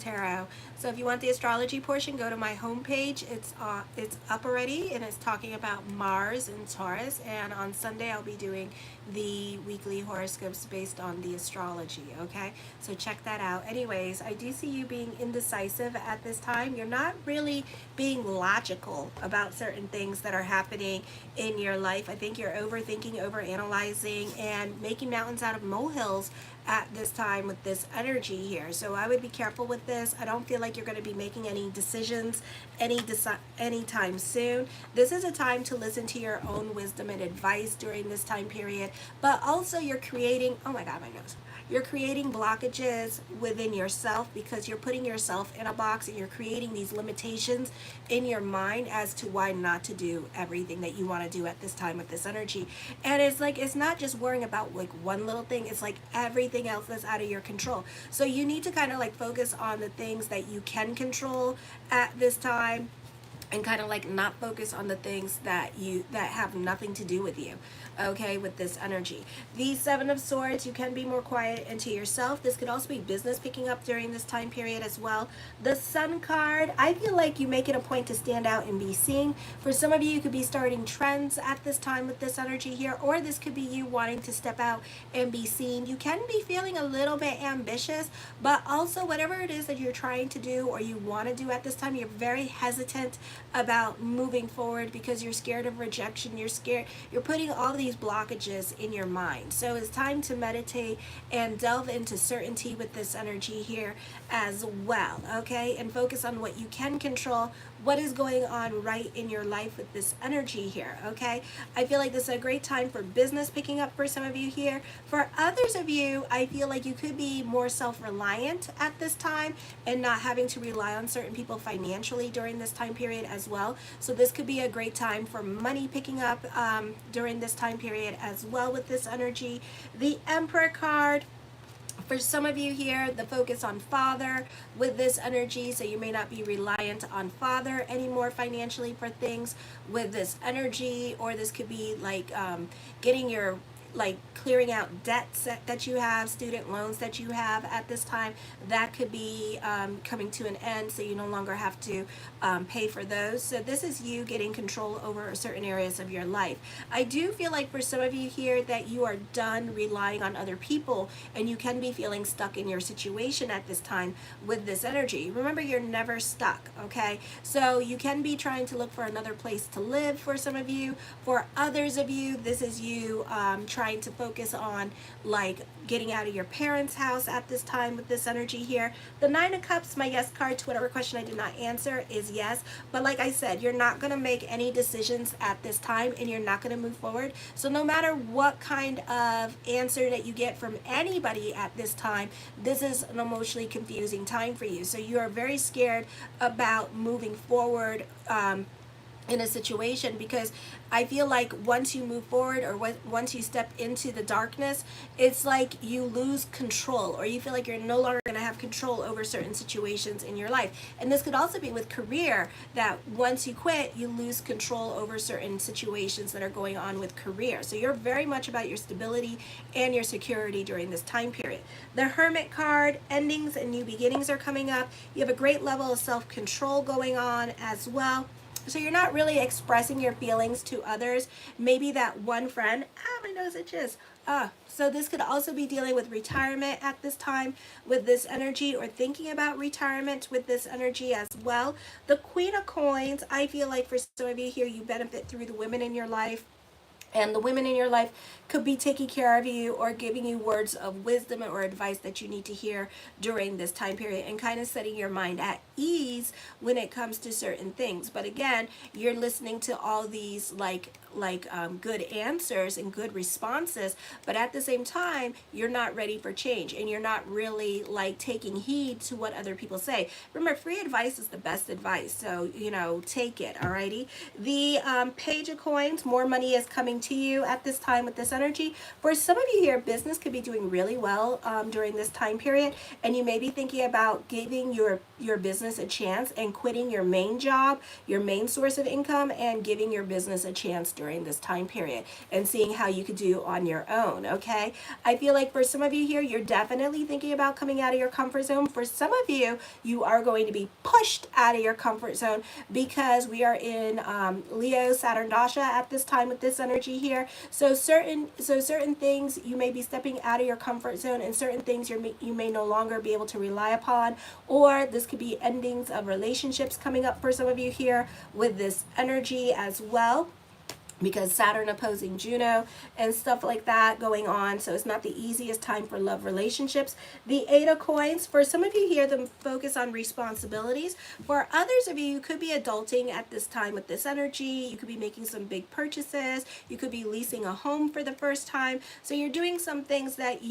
Tarot. So if you want the astrology portion, go to my homepage. It's up already, and it's talking about Mars and Taurus. And on Sunday, I'll be doing the weekly horoscopes based on the astrology. Okay, so check that out. Anyways, I do see you being indecisive at this time. You're not really being logical about certain things that are happening in your life. I think you're overthinking, overanalyzing, and making mountains out of molehills at this time with this energy here. So I would be careful with this. I don't feel like you're going to be making any decisions anytime soon. This is a time to listen to your own wisdom and advice during this time period, but also you're creating, oh my god, my nose. You're creating blockages within yourself because you're putting yourself in a box and you're creating these limitations in your mind as to why not to do everything that you want to do at this time with this energy. And it's like, it's not just worrying about like one little thing, it's like everything else that's out of your control. So you need to kind of like focus on the things that you can control at this time, and kind of like not focus on the things that have nothing to do with you, okay, with this energy. The Seven of Swords, you can be more quiet and to yourself. This could also be business picking up during this time period as well. The Sun card, I feel like you make it a point to stand out and be seen. For some of you, you could be starting trends at this time with this energy here, or this could be you wanting to step out and be seen. You can be feeling a little bit ambitious, but also whatever it is that you're trying to do or you want to do at this time, you're very hesitant about moving forward because you're scared of rejection. You're putting all these blockages in your mind. So it's time to meditate and delve into certainty with this energy here as well, okay? And focus on what you can control, what is going on right in your life with this energy here, okay? I feel like this is a great time for business picking up for some of you here. For others of you, I feel like you could be more self-reliant at this time and not having to rely on certain people financially during this time period as well. So this could be a great time for money picking up during this time period as well with this energy. The Emperor card, for some of you here, the focus on father with this energy, so you may not be reliant on father anymore financially for things with this energy, or this could be like getting your clearing out debts that you have, student loans that you have at this time. That could be coming to an end, so you no longer have to pay for those. So this is you getting control over certain areas of your life. I do feel like for some of you here that you are done relying on other people, and you can be feeling stuck in your situation at this time with this energy. Remember, you're never stuck, okay? So you can be trying to look for another place to live for some of you. For others of you, this is you trying to focus on like getting out of your parents' house at this time with this energy here. The Nine of Cups, my yes card to whatever question I did not answer is yes. But like I said, you're not going to make any decisions at this time, and you're not going to move forward. So no matter what kind of answer that you get from anybody at this time, this is an emotionally confusing time for you. So you are very scared about moving forward in a situation, because I feel like once you move forward, or once you step into the darkness, it's like you lose control, or you feel like you're no longer going to have control over certain situations in your life. And this could also be with career, that once you quit, you lose control over certain situations that are going on with career. So you're very much about your stability and your security during this time period. The Hermit card, endings and new beginnings are coming up. You have a great level of self-control going on as well. So you're not really expressing your feelings to others. Maybe that one friend, my nose itches. So this could also be dealing with retirement at this time with this energy, or thinking about retirement with this energy as well. The Queen of Coins, I feel like for some of you here, you benefit through the women in your life. And the women in your life could be taking care of you or giving you words of wisdom or advice that you need to hear during this time period, and kind of setting your mind at ease when it comes to certain things. But again, you're listening to all these good answers and good responses, but at the same time, you're not ready for change, and you're not really like taking heed to what other people say. Remember, free advice is the best advice, so take it. Alrighty. The Page of Coins, more money is coming to you at this time with this energy. For some of you here, business could be doing really well during this time period, and you may be thinking about giving your business a chance and quitting your main job, your main source of income, and giving your business a chance during this time period and seeing how you could do on your own, okay? I feel like for some of you here, you're definitely thinking about coming out of your comfort zone. For some of you, you are going to be pushed out of your comfort zone because we are in Leo Saturn Dasha at this time with this energy here. So certain things you may be stepping out of your comfort zone, and certain things you may no longer be able to rely upon, or this could be endings of relationships coming up for some of you here with this energy as well, because Saturn opposing Juno and stuff like that going on. So it's not the easiest time for love relationships. The Eight of Coins, for some of you here, the focus on responsibilities. For others of you, you could be adulting at this time with this energy. You could be making some big purchases. You could be leasing a home for the first time. So you're doing some things that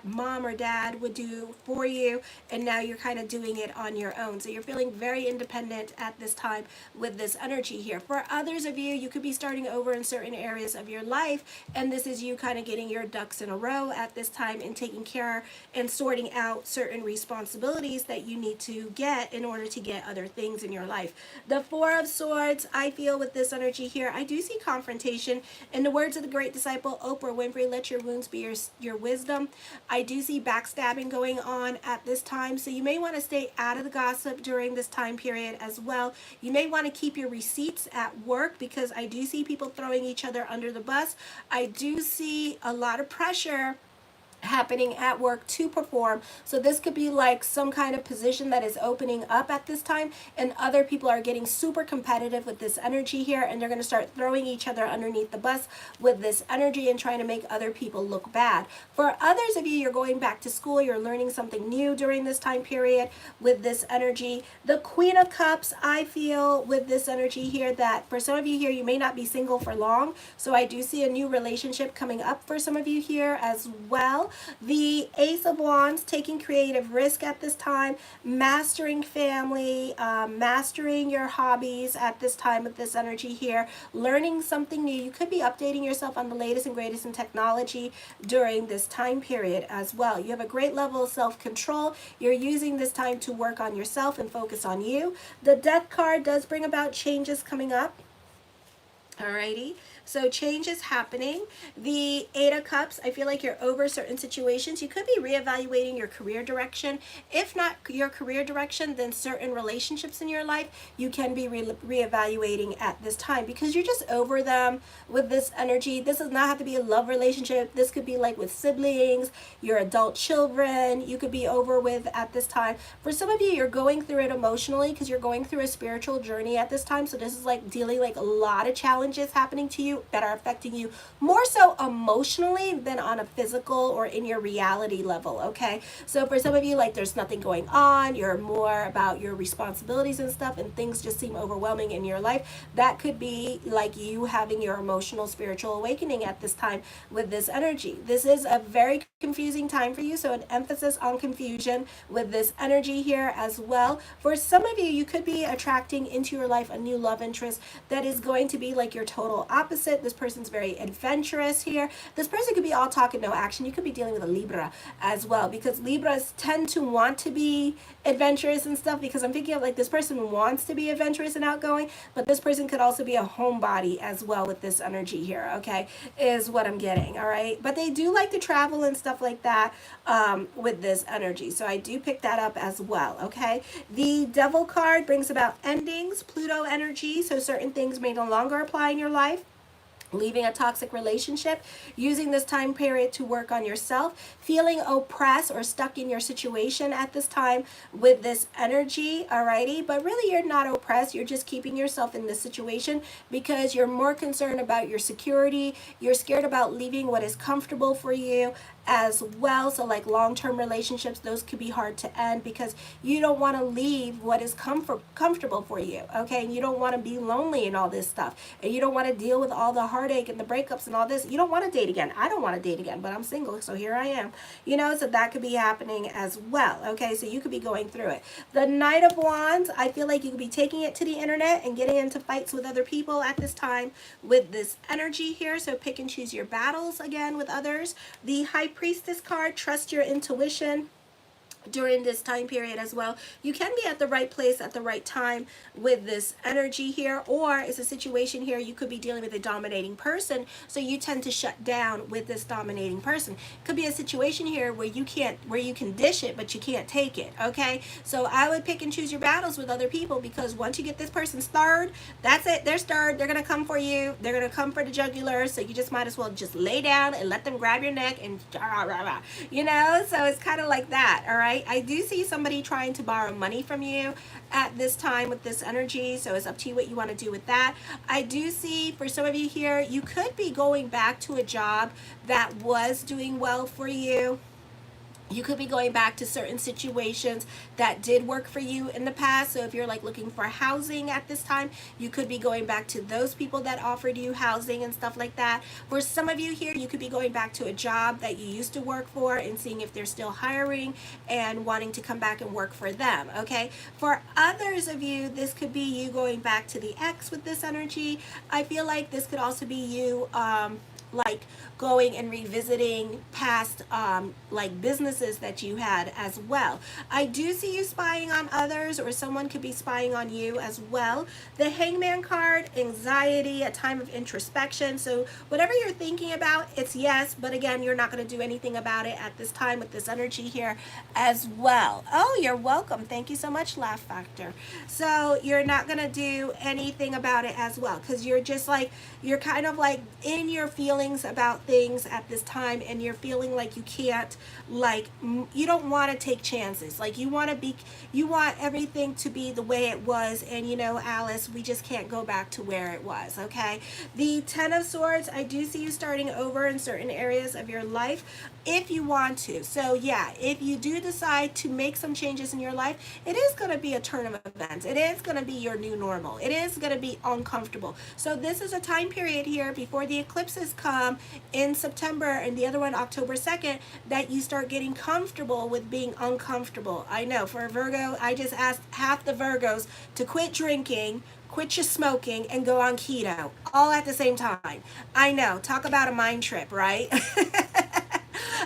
mom or dad would do for you, and now you're kind of doing it on your own. So you're feeling very independent at this time with this energy here. For others of you, you could be starting over in certain areas of your life, and this is you kind of getting your ducks in a row at this time and taking care and sorting out certain responsibilities that you need to get in order to get other things in your life. The Four of Swords, I feel with this energy here, I do see confrontation. In the words of the great disciple Oprah Winfrey, let your wounds be your wisdom. I do see backstabbing going on at this time, so you may want to stay out of the gossip during this time period as well. You may want to keep your receipts at work, because I do see people throwing each other under the bus. I do see a lot of pressure happening at work to perform. So this could be like some kind of position that is opening up at this time, and other people are getting super competitive with this energy here, and they're going to start throwing each other underneath the bus with this energy and trying to make other people look bad. For others of you, you're going back to school, you're learning something new during this time period with this energy. The Queen of Cups, I feel with this energy here that for some of you here, you may not be single for long. So I do see a new relationship coming up for some of you here as well. The Ace of Wands, taking creative risk at this time, mastering family, mastering your hobbies at this time with this energy here, learning something new. You could be updating yourself on the latest and greatest in technology during this time period as well. You have a great level of self-control. You're using this time to work on yourself and focus on you. The Death card does bring about changes coming up. Alrighty, so change is happening. The Eight of Cups, I feel like you're over certain situations. You could be reevaluating your career direction. If not your career direction, then certain relationships in your life, you can be reevaluating at this time, because you're just over them with this energy. This does not have to be a love relationship. This could be like with siblings, your adult children, you could be over with at this time. For some of you, you're going through it emotionally because you're going through a spiritual journey at this time. So this is like dealing like a lot of challenges happening to you that are affecting you more so emotionally than on a physical or in your reality level, okay? So for some of you, like there's nothing going on, you're more about your responsibilities and stuff, and things just seem overwhelming in your life. That could be like you having your emotional spiritual awakening at this time with this energy. This is a very confusing time for you, so an emphasis on confusion with this energy here as well. For some of you, you could be attracting into your life a new love interest that is going to be like your total opposite. This person's very adventurous here. This person could be all talk and no action. You could be dealing with a Libra as well, because Libras tend to want to be adventurous and stuff, because I'm thinking of like this person wants to be adventurous and outgoing, but this person could also be a homebody as well with this energy here, okay, is what I'm getting, all right? But they do like to travel and stuff like that with this energy. So I do pick that up as well, okay? The Devil card brings about endings, Pluto energy, so certain things may no longer apply in your life. Leaving a toxic relationship, using this time period to work on yourself, feeling oppressed or stuck in your situation at this time with this energy, alrighty? But really you're not oppressed, you're just keeping yourself in this situation because you're more concerned about your security, you're scared about leaving what is comfortable for you as well. So like long-term relationships, those could be hard to end because you don't want to leave what is comfortable for you, okay? And you don't want to be lonely and all this stuff, and you don't want to deal with all the heartache and the breakups and all this. You don't want to date again. I don't want to date again, but I'm single, so here I am, you know? So that could be happening as well, okay? So you could be going through it. The Knight of Wands, I feel like you could be taking it to the internet and getting into fights with other people at this time with this energy here. So pick and choose your battles again with others. The High Priestess card, trust your intuition. during this time period as well. You can be at the right place at the right time with this energy here, or it's a situation here you could be dealing with a dominating person, so you tend to shut down with this dominating person. Could be a situation here where you can dish it but you can't take it. Okay, so I would pick and choose your battles with other people, because once you get this person stirred, that's it, they're stirred, they're gonna come for you, they're gonna come for the jugular, so you just might as well just lay down and let them grab your neck and you know, so it's kind of like that. All right, I do see somebody trying to borrow money from you at this time with this energy, so it's up to you what you want to do with that. I do see for some of you here, you could be going back to a job that was doing well for you. You could be going back to certain situations that did work for you in the past. So if you're like looking for housing at this time, you could be going back to those people that offered you housing and stuff like that. For some of you here, you could be going back to a job that you used to work for and seeing if they're still hiring and wanting to come back and work for them. Okay. For others of you, this could be you going back to the ex with this energy. I feel like this could also be you like going and revisiting past like businesses that you had as well. I do see you spying on others, or someone could be spying on you as well. The Hangman card, anxiety, a time of introspection. So whatever you're thinking about, it's yes, but again, you're not going to do anything about it at this time with this energy here as well. Oh, you're welcome. Thank you so much, Laugh Factor. So you're not going to do anything about it as well, because you're just like, you're kind of like in your feelings about things at this time, and you're feeling like you can't, like, you don't want to take chances, like you want everything to be the way it was, and you know, Alice, we just can't go back to where it was. Okay, the Ten of Swords, I do see you starting over in certain areas of your life if you want to. So yeah, if you do decide to make some changes in your life, it is going to be a turn of events. It is going to be your new normal. It is going to be uncomfortable. So this is a time period here before the eclipses come in September and the other one October 2nd, that you start getting comfortable with being uncomfortable. I know for Virgo, I just asked half the Virgos to quit drinking, quit your smoking, and go on keto all at the same time. I know, talk about a mind trip, right?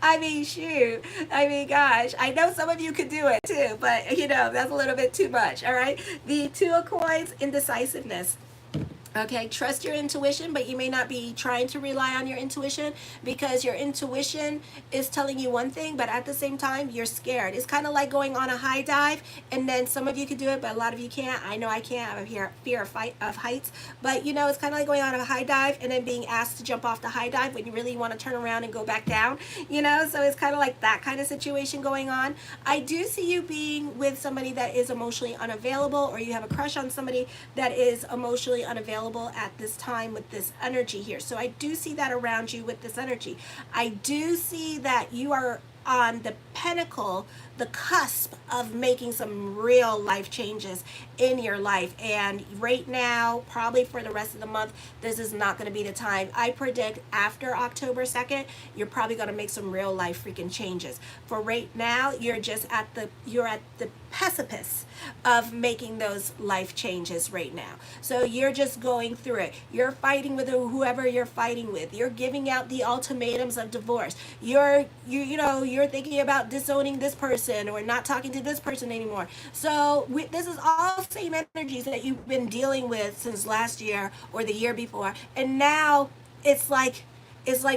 I mean, shoot. I mean, gosh, I know some of you could do it too, but you know, that's a little bit too much. All right. The Two of Coins, indecisiveness. Okay, trust your intuition, but you may not be trying to rely on your intuition, because your intuition is telling you one thing, but at the same time, you're scared. It's kind of like going on a high dive, and then some of you could do it, but a lot of you can't. I know I can't. I have fear of heights, but you know, it's kind of like going on a high dive and then being asked to jump off the high dive when you really want to turn around and go back down, you know, so it's kind of like that kind of situation going on. I do see you being with somebody that is emotionally unavailable, or you have a crush on somebody that is emotionally unavailable at this time with this energy here. So I do see that around you with this energy. I do see that you are on the pinnacle, the cusp of making some real life changes in your life. And right now, probably for the rest of the month, this is not going to be the time. I predict after October 2nd, you're probably going to make some real life freaking changes. For right now, you're at the precipice of making those life changes right now. So you're just going through it. You're fighting with whoever you're fighting with. You're giving out the ultimatums of divorce. You're thinking about disowning this person or not talking to this person anymore. So this is all same energies that you've been dealing with since last year or the year before, and now it's like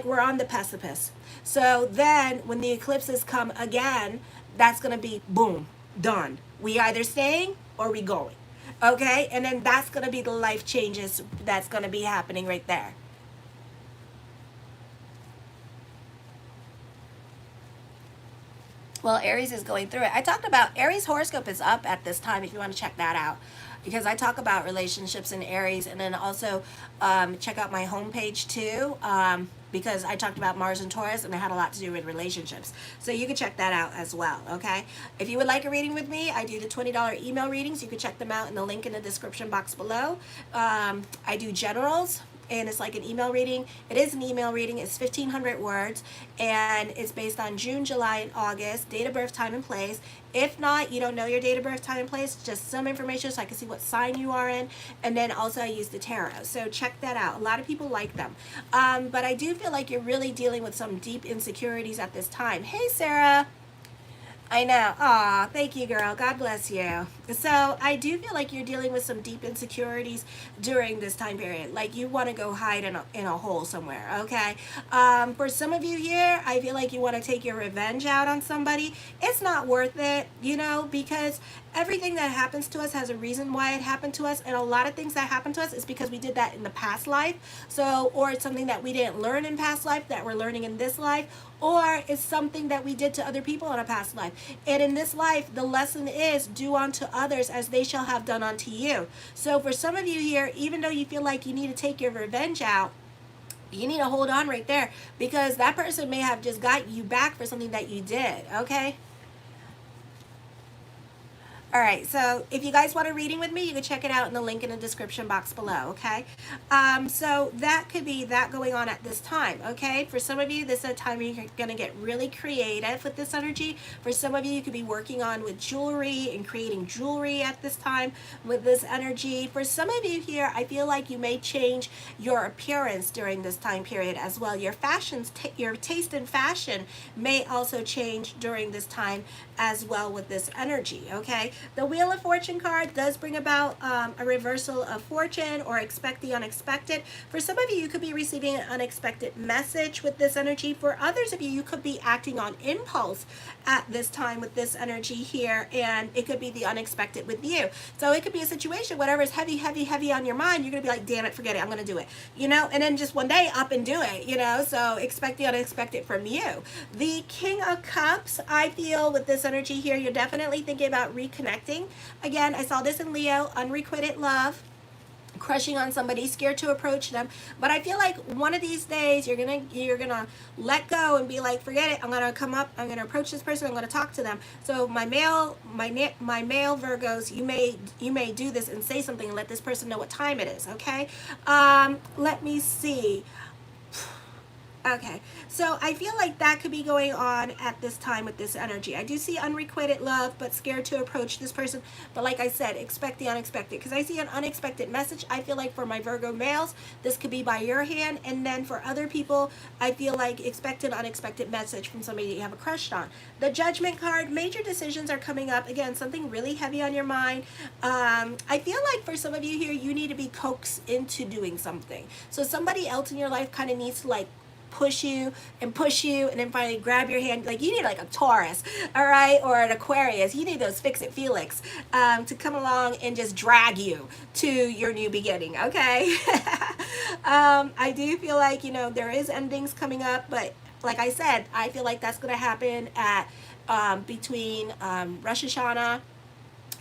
we're on the precipice. So then when the eclipses come again, that's going to be boom, done. We either staying or we going. Okay? And then that's going to be the life changes that's going to be happening right there. Well, Aries is going through it. I talked about Aries horoscope is up at this time if you want to check that out, because I talk about relationships in Aries, and then also check out my homepage too, because I talked about Mars and Taurus, and it had a lot to do with relationships. So you can check that out as well, okay? If you would like a reading with me, I do the $20 email readings. You can check them out in the link in the description box below. I do generals, and it's like an email reading. It is an email reading. It's 1,500 words, and it's based on June, July, and August, date of birth, time, and place. If not, you don't know your date of birth, time, and place, just some information so I can see what sign you are in, and then also I use the tarot. So check that out. A lot of people like them. But I do feel like you're really dealing with some deep insecurities at this time. Hey, Sarah. I know. Aw, thank you, girl. God bless you. So I do feel like you're dealing with some deep insecurities during this time period. Like you want to go hide in a hole somewhere, okay? For some of you here, I feel like you want to take your revenge out on somebody. It's not worth it, you know, because everything that happens to us has a reason why it happened to us, and a lot of things that happen to us is because we did that in the past life. So, or it's something that we didn't learn in past life that we're learning in this life, or it's something that we did to other people in a past life. And in this life, the lesson is do unto others as they shall have done unto you. So for some of you here, even though you feel like you need to take your revenge out, you need to hold on right there, because that person may have just got you back for something that you did, okay? All right, so if you guys want a reading with me, you can check it out in the link in the description box below, okay? So that could be that going on at this time, okay? For some of you, this is a time you're going to get really creative with this energy. For some of you, you could be working on with jewelry and creating jewelry at this time with this energy. For some of you here, I feel like you may change your appearance during this time period as well. Your your taste in fashion may also change during this time as well with this energy, okay? The Wheel of Fortune card does bring about a reversal of fortune or expect the unexpected. For some of you, you could be receiving an unexpected message with this energy. For others of you, you could be acting on impulse at this time with this energy here, and it could be the unexpected with you. So it could be a situation, whatever is heavy, heavy, heavy on your mind, you're going to be like, damn it, forget it, I'm going to do it, you know, and then just one day up and do it, you know, so expect the unexpected from you. The King of Cups, I feel with this energy here, you're definitely thinking about reconnecting. Again, I saw this in Leo, unrequited love, crushing on somebody, scared to approach them. But I feel like one of these days you're gonna let go and be like, forget it, I'm gonna come up, I'm gonna approach this person, I'm gonna talk to them. So my male Virgos, you may do this and say something and let this person know what time it is, okay? Let me see. Okay, so I feel like that could be going on at this time with this energy. I do see unrequited love, but scared to approach this person. But like I said, expect the unexpected, because I see an unexpected message. I feel like for my Virgo males, this could be by your hand. And then for other people, I feel like expect an unexpected message from somebody that you have a crush on. The Judgment card, major decisions are coming up. Again, something really heavy on your mind. I feel like for some of you here, you need to be coaxed into doing something. So somebody else in your life kind of needs to like push you and then finally grab your hand. Like you need like a Taurus, all right, or an Aquarius. You need those fix-it Felix to come along and just drag you to your new beginning, okay? I do feel like, you know, there is endings coming up, but like I said, I feel like that's going to happen at between Rosh Hashanah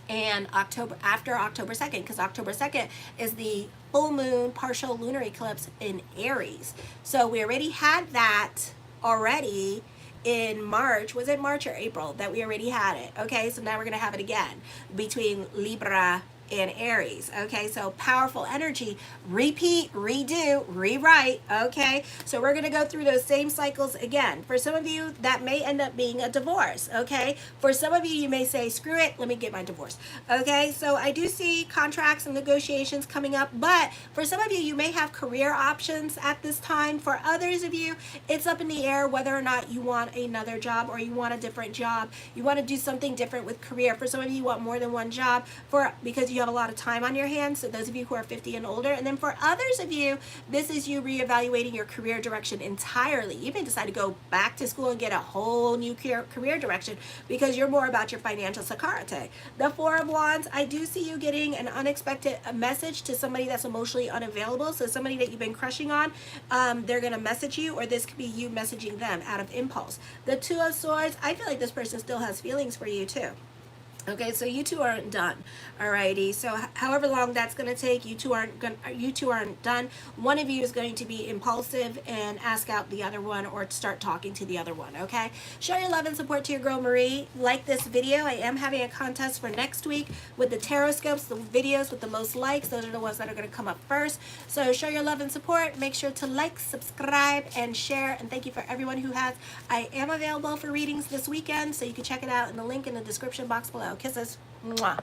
and after October 2nd, because October 2nd is the full moon partial lunar eclipse in Aries. So we already had that already in March. Was it March or April that we already had it? Okay, so now we're going to have it again between Libra and Aries. Okay, so powerful energy, repeat, redo, rewrite. Okay, so we're going to go through those same cycles again. For some of you, that may end up being a divorce. Okay, for some of you, you may say, screw it, let me get my divorce. Okay, so I do see contracts and negotiations coming up, but for some of you, you may have career options at this time. For others of you, it's up in the air whether or not you want another job or you want a different job. You want to do something different with career. For some of you, you want more than one job because you have a lot of time on your hands. So those of you who are 50 and older, and then for others of you, this is you reevaluating your career direction entirely. You may decide to go back to school and get a whole new career direction because you're more about your financial security. The Four of Wands, I do see you getting an unexpected message to somebody that's emotionally unavailable. So somebody that you've been crushing on, they're going to message you, or this could be you messaging them out of impulse. The Two of Swords, I feel like this person still has feelings for you too. Okay, so you two aren't done. Alrighty, so however long that's going to take, you two aren't done. One of you is going to be impulsive and ask out the other one, or start talking to the other one. Okay, show your love and support to your girl Marie. Like this video. I am having a contest for next week with the HOROSCOPES, the videos with the most likes. Those are the ones that are going to come up first. So show your love and support. Make sure to like, subscribe, and share. And thank you for everyone who has. I am available for readings this weekend, so you can check it out in the link in the description box below. Kisses. Mwah.